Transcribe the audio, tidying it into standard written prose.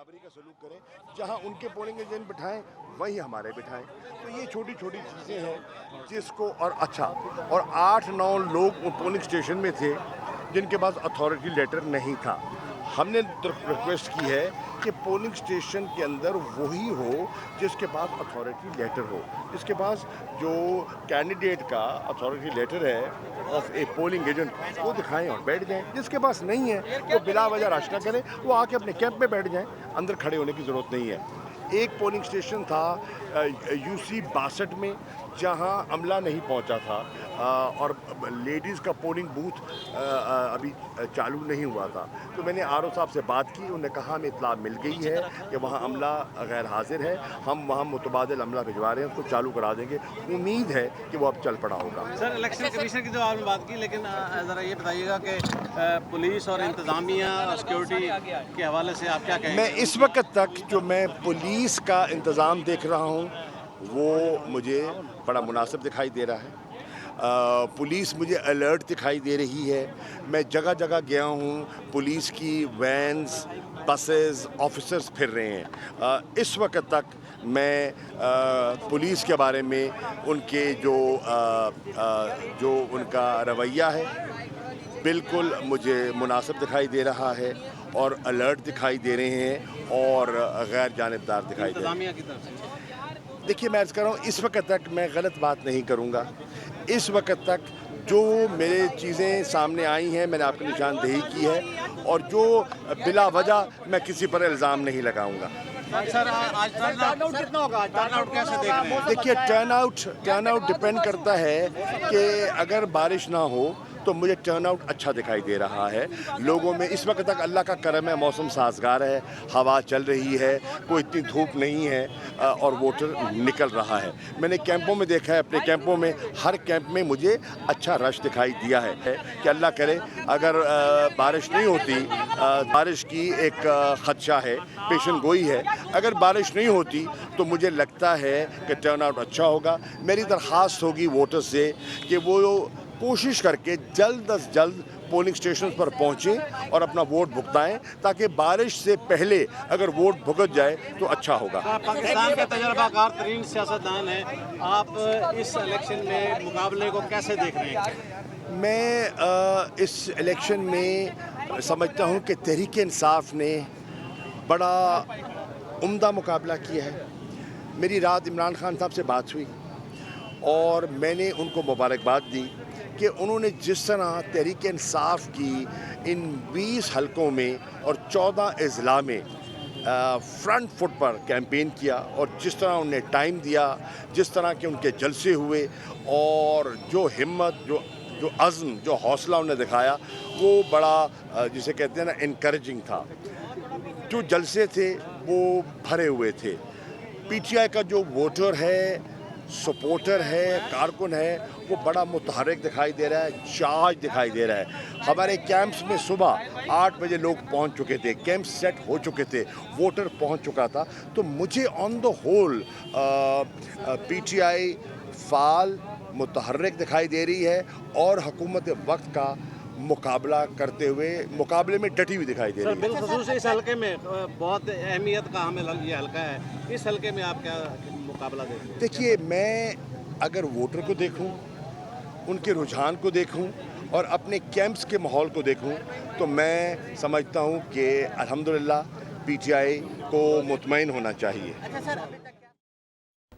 बराबरी का सलूक करें, जहां उनके पोलिंग एजेंट बिठाएं वहीं हमारे बिठाएं। तो ये छोटी छोटी चीज़ें हैं जिसको, और अच्छा, और 8-9 लोग पोलिंग स्टेशन में थे जिनके पास अथॉरिटी लेटर नहीं था। हमने रिक्वेस्ट की है कि पोलिंग स्टेशन के अंदर वही हो जिसके पास अथॉरिटी लेटर हो, जिसके पास जो कैंडिडेट का अथॉरिटी लेटर है ऑफ ए पोलिंग एजेंट वो दिखाएं और बैठ जाएं। जिसके पास नहीं है वो बिला वजह रश ना करें, वो आके अपने कैंप में बैठ जाएं, अंदर खड़े होने की ज़रूरत नहीं है। एक पोलिंग स्टेशन था UC 62 में जहां अमला नहीं पहुंचा था, और लेडीज़ का पोलिंग बूथ अभी चालू नहीं हुआ था। तो मैंने RO साहब से बात की, उन्होंने कहा हमें इत्तला मिल गई है कि वहाँ अमला गैर हाजिर है, हम वहाँ मुतबादिल अमला भिजवा रहे हैं, उसको चालू करा देंगे। उम्मीद है कि वो अब चल पड़ा होगा। सर, इलेक्शन कमीशन की जो आपने बात की, लेकिन ज़रा ये बताइएगा कि पुलिस और इंतज़ामिया सिक्योरिटी के हवाले से आप क्या कहेंगे? मैं इस वक्त तक जो मैं पुलिस का इंतज़ाम देख रहा हूँ वो मुझे बड़ा मुनासिब दिखाई दे रहा है। पुलिस मुझे अलर्ट दिखाई दे रही है। मैं जगह जगह गया हूँ, पुलिस की वैन्स, बसेस, ऑफिसर्स फिर रहे हैं। इस वक्त तक मैं पुलिस के बारे में उनके जो उनका रवैया है बिल्कुल मुझे मुनासिब दिखाई दे रहा है, और अलर्ट दिखाई दे रहे हैं और गैर जानिबदार दिखाई दे रहे हैं। इंतज़ामिया की तरफ से देखिए, मैं अर्ज़ कर रहा हूँ, इस वक्त तक मैं गलत बात नहीं करूँगा। इस वक्त तक जो मेरे चीज़ें सामने आई हैं मैंने आपको निशानदेही की है, और जो बिला वजह मैं किसी पर इल्ज़ाम नहीं लगाऊंगा। सर, आज टर्नआउट कितना होगा? टर्नआउट कैसे देख रहे हैं? देखिए, टर्नआउट डिपेंड करता है कि अगर बारिश ना हो तो मुझे टर्नआउट अच्छा दिखाई दे रहा है। लोगों में इस वक्त तक अल्लाह का करम है, मौसम साजगार है, हवा चल रही है, कोई इतनी धूप नहीं है, और वोटर निकल रहा है। मैंने कैंपों में देखा है, अपने कैंपों में हर कैंप में मुझे अच्छा रश दिखाई दिया है कि अल्लाह करे अगर बारिश नहीं होती, बारिश की एक खदशा है, पेशन गोई है, अगर बारिश नहीं होती तो मुझे लगता है कि टर्नआउट अच्छा होगा। मेरी दरख्वास्त होगी वोटर से कि वो कोशिश करके जल्द अज जल्द पोलिंग स्टेशन पर पहुँचें और अपना वोट भुगताएं, ताकि बारिश से पहले अगर वोट भुगत जाए तो अच्छा होगा। पाकिस्तान के तजर्बाकार तरीन सियासतदान हैं, आप इस इलेक्शन में मुकाबले को कैसे देख रहे हैं? मैं इस इलेक्शन में समझता हूँ कि तहरीक इंसाफ ने बड़ा उम्दा मुकाबला किया है। मेरी रात इमरान खान साहब से बात हुई और मैंने उनको मुबारकबाद दी कि उन्होंने जिस तरह तहरीक इंसाफ की इन 20 हलकों में और 14 अजला में फ्रंट फुट पर कैंपेन किया, और जिस तरह उन्हें टाइम दिया, जिस तरह के उनके जलसे हुए, और जो हिम्मत, जो अज़्म, जो हौसला उन्हें दिखाया, वो बड़ा जिसे कहते हैं ना, इनकरेजिंग था। जो जलसे थे वो भरे हुए थे। PTI का जो वोटर है, सपोर्टर है, कारकुन है, वो बड़ा मुतहर्रिक दिखाई दे रहा है, चार्ज दिखाई दे रहा है। हमारे कैंप्स में सुबह 8 बजे लोग पहुंच चुके थे, कैंप सेट हो चुके थे, वोटर पहुंच चुका था। तो मुझे ऑन ड होल PTI फाल, मुतहर्रिक दिखाई दे रही है, और हुकूमत वक्त का मुकाबला करते हुए, मुकाबले में डटी हुई दिखाई दे रही है। बिलखुसूस इस हल्के में बहुत अहमियत का हमें ये हल्का है, इस हल्के में आप क्या मुकाबला देखते हैं? देखिए, मैं अगर वोटर को देखूं, उनके रुझान को देखूं और अपने कैंप्स के माहौल को देखूं, तो मैं समझता हूं कि अल्हम्दुलिल्लाह PTI को मुतमईन होना चाहिए। अच्छा सर, अभी तक